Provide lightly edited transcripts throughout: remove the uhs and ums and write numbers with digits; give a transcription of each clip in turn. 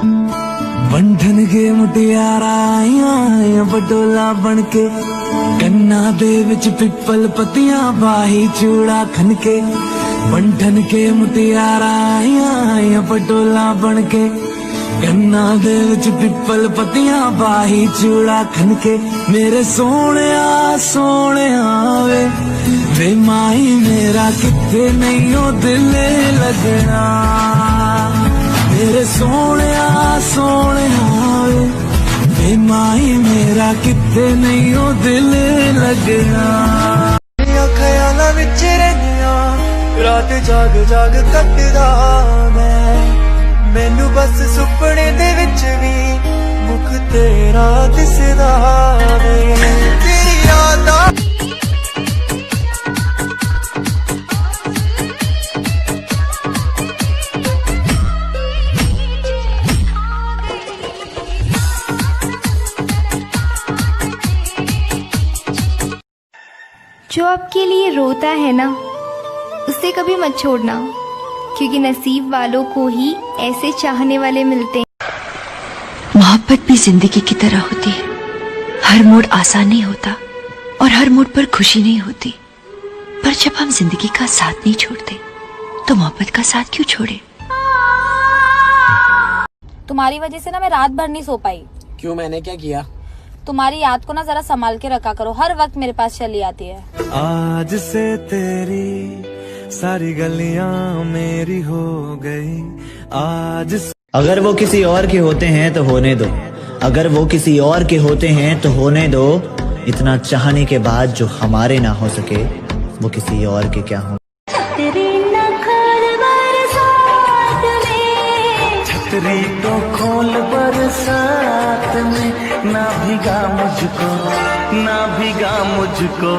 बंधन के मुटियारा आया बटोला बनके, कन्ना दे विच पिपल पतियां बाही चूड़ा खनके। बंधन के मुटियारा आया बटोला बनके, कन्ना दे विच पिपल पतियां बाही चूड़ा खनके। मेरे सोहणिया सोहणिया वे माही मेरा किथे नहीं ओ दिल लगना। मेरे सोहणिया सोहणिया वे माही मेरा किथे नहीं ओ दिल लगना। ख्यालां विच रहिया रात जाग जाग कटदा मैनू बस सुपने दे विच भी मुख तेरा दिसदा तेरी याद। जो आपके लिए रोता है ना, उसे कभी मत छोड़ना, क्योंकि नसीब वालों को ही ऐसे चाहने वाले मिलते हैं। मोहब्बत भी जिंदगी की तरह होती है। हर मोड़ आसान नहीं होता और हर मोड़ पर खुशी नहीं होती, पर जब हम जिंदगी का साथ नहीं छोड़ते तो मोहब्बत का साथ क्यों छोड़े। तुम्हारी वजह से ना मैं रात भर नहीं सो पाई। क्यों, मैंने क्या किया? तुम्हारी याद को ना जरा संभाल के रखा करो, हर वक्त मेरे पास चली आती है। आज से तेरी सारी गलियां मेरी हो गई आज से। अगर वो किसी और के होते हैं तो होने दो, अगर वो किसी और के होते हैं तो होने दो। इतना चाहने के बाद जो हमारे ना हो सके वो किसी और के क्या हो। छतरी तो खोल बरसात में, ना भीगा मुझको ना भीगा मुझको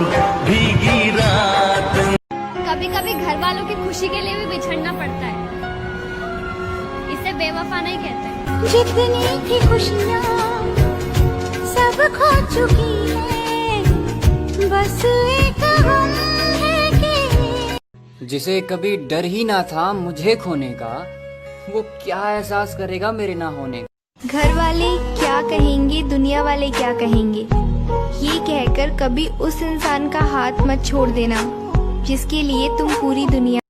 भीगी रात। कभी कभी घर वालों की खुशी के लिए भी बिछड़ना पड़ता है, इसे बेवफा नहीं कहते। जितनी थी खुशियाँ सब खो चुकी है, बस एक गम है कि जिसे कभी डर ही ना था मुझे खोने का, वो क्या एहसास करेगा मेरे ना होने का। घर वाले क्या कहेंगे, दुनिया वाले क्या कहेंगे, ये कहकर कभी उस इंसान का हाथ मत छोड़ देना जिसके लिए तुम पूरी दुनिया।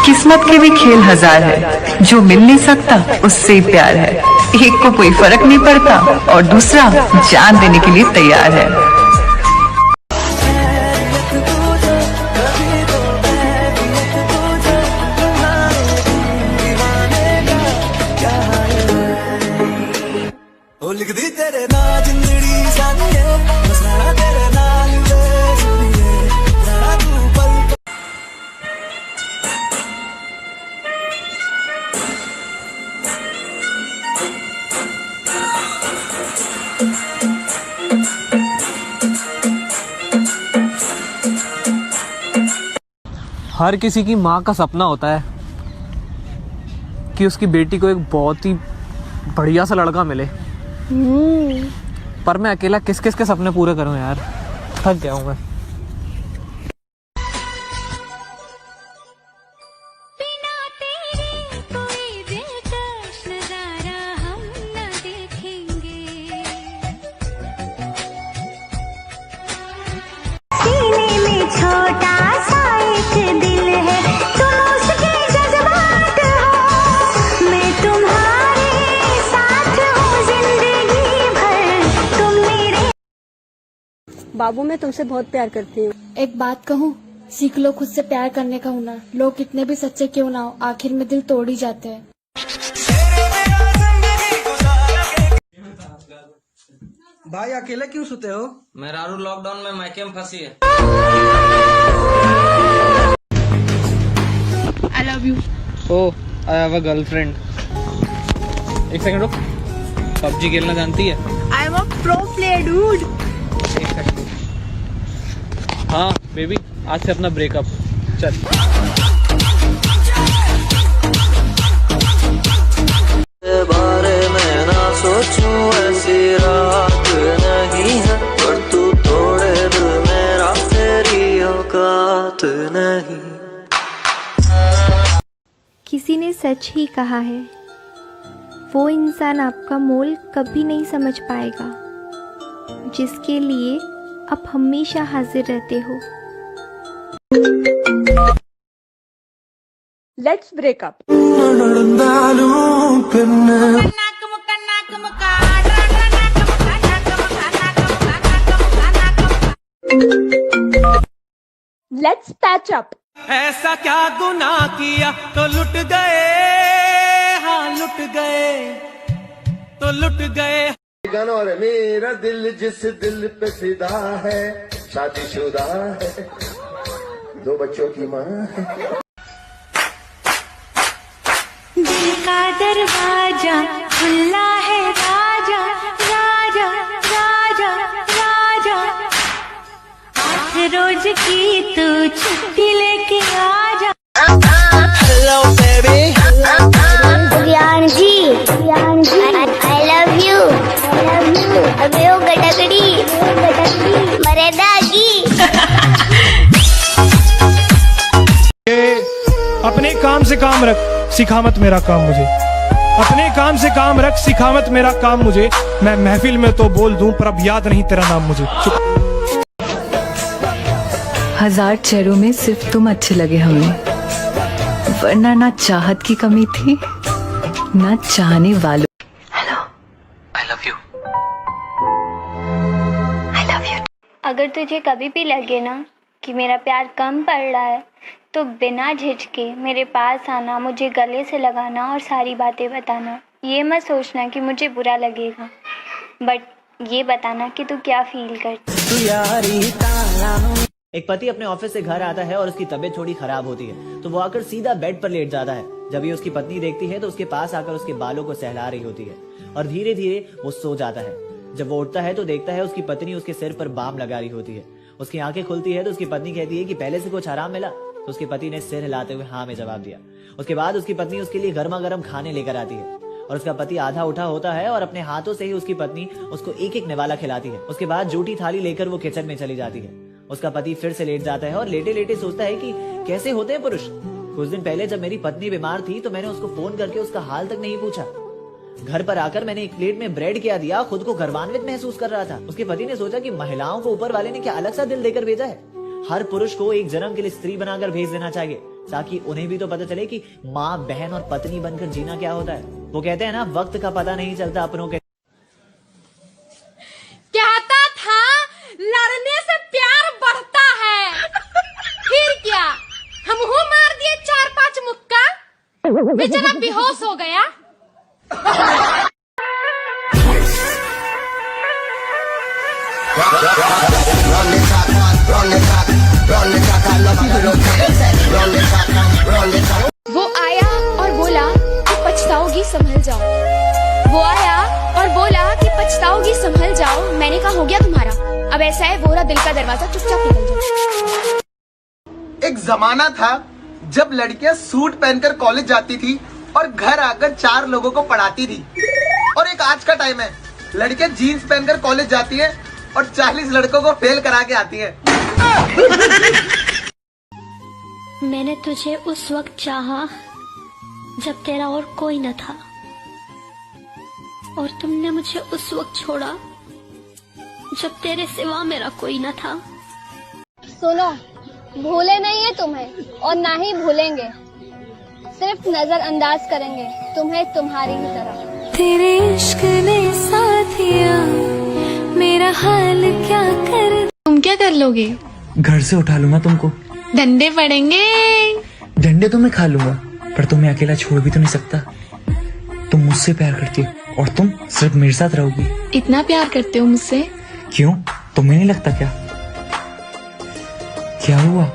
किस्मत के भी खेल हजार है, जो मिल नहीं सकता उससे ही प्यार है। एक को कोई फर्क नहीं पड़ता और दूसरा जान देने के लिए तैयार है। लिख दी तेरे नाल जिंदड़ी सानिए, मसला तेरे नाल वे सुनिए, जरा तू पल। हर किसी की माँ का सपना होता है कि उसकी बेटी को एक बहुत ही बढ़िया सा लड़का मिले, पर मैं अकेला किस किस के सपने पूरे करूं यार, थक गया हूं मैं। बिना तेरे कोई दिलकश नजारा हम न देखेंगे। सीने में छोटा सा एक दिल है, तुम उसके जज्बात हो, मैं तुम्हारे साथ हूँ जिंदगी भर, तुम मेरे। बाबू मैं तुमसे बहुत प्यार करती हूँ। एक बात कहूँ, सीख लो खुद से प्यार करने का हुनर। लोग कितने भी सच्चे क्यों ना हो, आखिर में दिल तोड़ ही जाते हैं। भाई अकेले क्यों सोते हो? मैं रारू लॉकडाउन में मायके में फंसी है। I love you. Oh, I have a girlfriend. एक सेकंड रुक, पबजी खेलना जानती है? I am a pro player, dude. एक सेकंड। हाँ बेबी, आज से अपना ब्रेकअप। चल। बारे में ना सोचूं, ऐसी रात नहीं है, पर तू तोड़े दिल मेरा, तेरी औकात नहीं। किसी ने सच ही कहा है, वो इंसान आपका मोल कभी नहीं समझ पाएगा जिसके लिए आप हमेशा हाजिर रहते हो। Let's break up. Let's patch up. ऐसा क्या गुनाह किया तो लुट गए, हाँ लुट गए तो लुट गए। और मेरा दिल जिस दिल पे फिदा है, शादीशुदा है, 2 बच्चों की माँ है। दिल का दरवाजा खुला है राजा, राजा राजा राजा, 8 रोज की तू छुट्टी लेके आजा। Hello baby, Riyan ji I love you अबे ओ गटकड़ी मरेदागी। अपने काम से काम रख, सिखा मत मेरा काम मुझे। अपने काम से काम रख, सिखा मत मेरा काम मुझे। मैं महफिल में तो बोल दूं पर अब याद नहीं तेरा नाम मुझे। 1000 चेहरों में सिर्फ तुम अच्छे लगे हमें, वरना ना चाहत की कमी थी ना चाहने वालों। Hello, I love you. I love you. अगर तुझे कभी भी लगे ना कि मेरा प्यार कम पड़ रहा है तो बिना झिझके मेरे पास आना, मुझे गले से लगाना और सारी बातें बताना। ये मत सोचना कि मुझे बुरा लगेगा, बट ये बताना कि तू क्या फील करती। एक पति अपने ऑफिस से घर आता है और उसकी तबीयत थोड़ी खराब होती है, तो वो आकर सीधा बेड पर लेट जाता है। जब ये उसकी पत्नी देखती है तो उसके पास आकर उसके बालों को सहला रही होती है और धीरे धीरे वो सो जाता है। जब वो उठता है तो देखता है उसकी पत्नी उसके सिर पर बाम लगा रही होती है। उसकी आंखें खुलती है तो उसकी पत्नी कहती है कि पहले से कुछ आराम मिला, तो उसके पति ने सिर हिलाते हुए हाँ में जवाब दिया। उसके बाद उसकी पत्नी उसके लिए गर्मा गर्म खाने लेकर आती है और उसका पति आधा उठा होता है और अपने हाथों से ही उसकी पत्नी उसको एक एक निवाला खिलाती है। उसके बाद जूठी थाली लेकर वो किचन में चली जाती है। उसका पति फिर से लेट जाता है और लेटे लेटे सोचता है कि कैसे होते हैं पुरुष। कुछ दिन पहले जब मेरी पत्नी बीमार थी तो मैंने उसको फोन करके उसका हाल तक नहीं पूछा। घर पर आकर मैंने एक प्लेट में ब्रेड क्या दिया, खुद को गर्वान्वित महसूस कर रहा था। उसके पति ने सोचा कि महिलाओं को ऊपर वाले ने क्या अलग सा दिल देकर भेजा है। हर पुरुष को एक जन्म के लिए स्त्री बनाकर भेज देना चाहिए, ताकि उन्हें भी तो पता चले कि माँ, बहन और पत्नी बनकर जीना क्या होता है। वो कहते हैं ना, वक्त का पता नहीं चलता अपनों के। कहता था लड़ने से प्यार बढ़ता है, फिर क्या हम मार दिए 4-5 मुक्का, बेचारा बेहोश हो गया। वो आया और बोला कि पछताओगी संभल जाओ। वो आया और बोला कि पछताओगी संभल जाओ। मैंने कहा हो गया तुम्हारा, अब ऐसा है वो रहा दिल का दरवाजा, चुपचाप निकल जाओ। एक जमाना था जब लड़कियां सूट पहनकर कॉलेज जाती थी और घर आकर 4 लोगों को पढ़ाती थी, और एक आज का टाइम है, लड़कियां जीन्स पहनकर कॉलेज जाती है और 40 लड़कों को फेल करा के आती है। मैंने तुझे उस वक्त चाहा जब तेरा और कोई न था, और तुमने मुझे उस वक्त छोड़ा जब तेरे सिवा मेरा कोई न था। सुनो, भूले नहीं है तुम्हें और ना ही भूलेंगे, सिर्फ नजरअंदाज करेंगे तुम्हें तुम्हारी ही तरह। तेरे इश्क ने साथिया मेरा हाल क्या कर। तुम क्या कर लोगे? घर से उठा लूंगा तुमको। डंडे पड़ेंगे। डंडे तो मैं खा लूंगा, पर तुम्हें अकेला छोड़ भी तो नहीं सकता। तुम मुझसे प्यार करती हो और तुम सिर्फ मेरे साथ रहोगी। इतना प्यार करते हो मुझसे? क्यों, तुम्हें नहीं लगता क्या? क्या हुआ?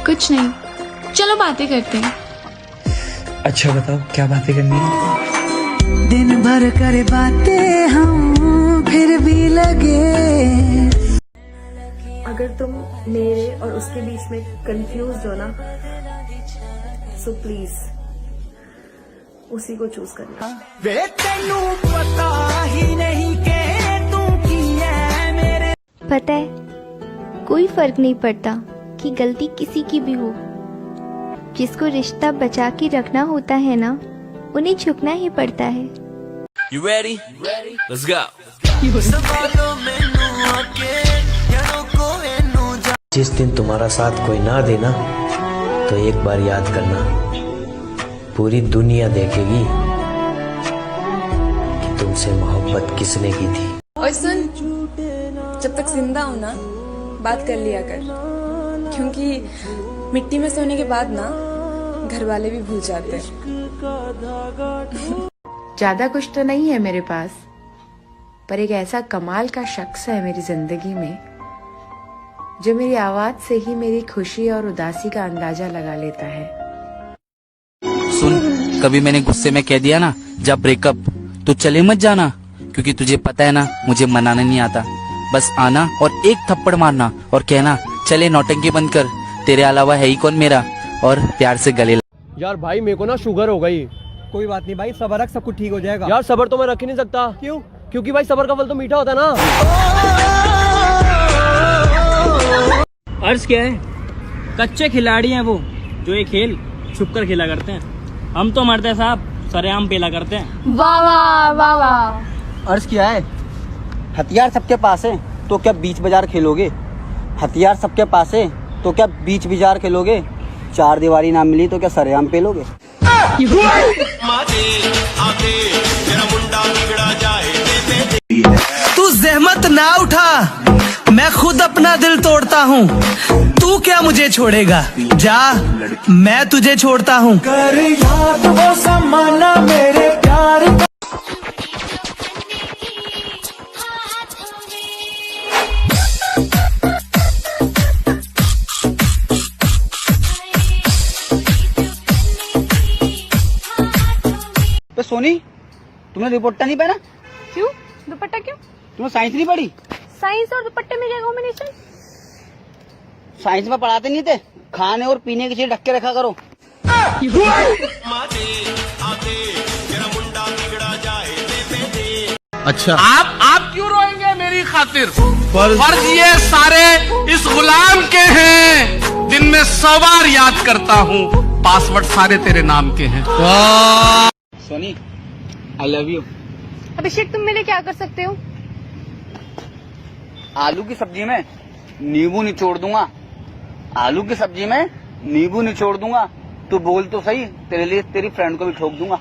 कुछ नहीं, चलो बातें करते हैं। अच्छा बताओ, क्या बातें करनी है? दिन भर करे बातें हम फिर भी लगे। अगर तुम मेरे और उसके बीच में कंफ्यूज हो ना, सो प्लीज उसी को चूज करना। वे तेनू पता ही नहीं के तू की है मेरे। पता है, कोई फर्क नहीं पड़ता कि गलती किसी की भी हो। जिसको रिश्ता बचा के रखना होता है ना, उन्हें झुकना ही पड़ता है। You ready? Let's go. जिस दिन तुम्हारा साथ कोई ना देना तो एक बार याद करना, पूरी दुनिया देखेगी कि तुमसे मोहब्बत किसने की थी। और सुन, जब तक जिंदा हो ना बात कर लिया कर, क्योंकि मिट्टी में सोने के बाद ना घर वाले भी भूल जाते हैं। ज्यादा कुछ तो नहीं है मेरे पास, पर एक ऐसा कमाल का शख्स है मेरी जिंदगी में जो मेरी आवाज से ही मेरी खुशी और उदासी का अंदाजा लगा लेता है। सुन, कभी मैंने गुस्से में कह दिया ना जब ब्रेकअप, तो चले मत जाना, क्योंकि तुझे पता है ना मुझे मनाना नहीं आता। बस आना और एक थप्पड़ मारना और कहना चले नौटंकी बंद कर, तेरे अलावा है ही कौन मेरा, और प्यार से गले। यार भाई मेरे को ना शुगर हो गई। कोई बात नहीं भाई, सबर रख, सब कुछ ठीक हो जाएगा। यार सबर तो मैं रख ही नहीं सकता। क्यों? क्योंकि भाई सबर का फल तो मीठा होता है ना। अर्ज क्या है? कच्चे खिलाड़ी हैं वो, जो ये खेल छुप कर खेला करते हैं। हम तो मरते साहब सरेआम पेला करते हैं। वाह वाह वाह वाह। अर्ज क्या है? हथियार सबके पास है तो क्या बीच बाजार खेलोगे? हथियार सबके पास है तो क्या बीच बाजार खेलोगे? चार दीवारी ना मिली तो क्या सरेआम पेलोगे? तू जहमत ना उठा, मैं खुद अपना दिल तोड़ता हूँ। तू क्या मुझे छोड़ेगा? जा, मैं तुझे छोड़ता हूँ। कर याद वो समाना मेरे प्यार का। तो सोनी, तुमने दुपट्टा नहीं पहना? क्यों? दुपट्टा क्यों? तुमने साइंस नहीं पढ़ी? साइंस और दुपट्टे में क्या कॉम्बिनेशन? साइंस में पढ़ाते नहीं थे, खाने और पीने की चीज ढक के रखा करो। अच्छा, आप क्यों रोएंगे मेरी खातिर? फर्ज ये सारे इस गुलाम के हैं, दिन में 100 बार याद करता हूँ, पासवर्ड सारे तेरे नाम के हैं। Soni, I love you. Abhishek, तुम मेरे क्या कर सकते हो? आलू की सब्जी में नींबू निचोड़ दूंगा। आलू की सब्जी में नींबू निचोड़ दूंगा। तू बोल तो सही, तेरे लिए तेरी फ्रेंड को भी ठोक दूंगा।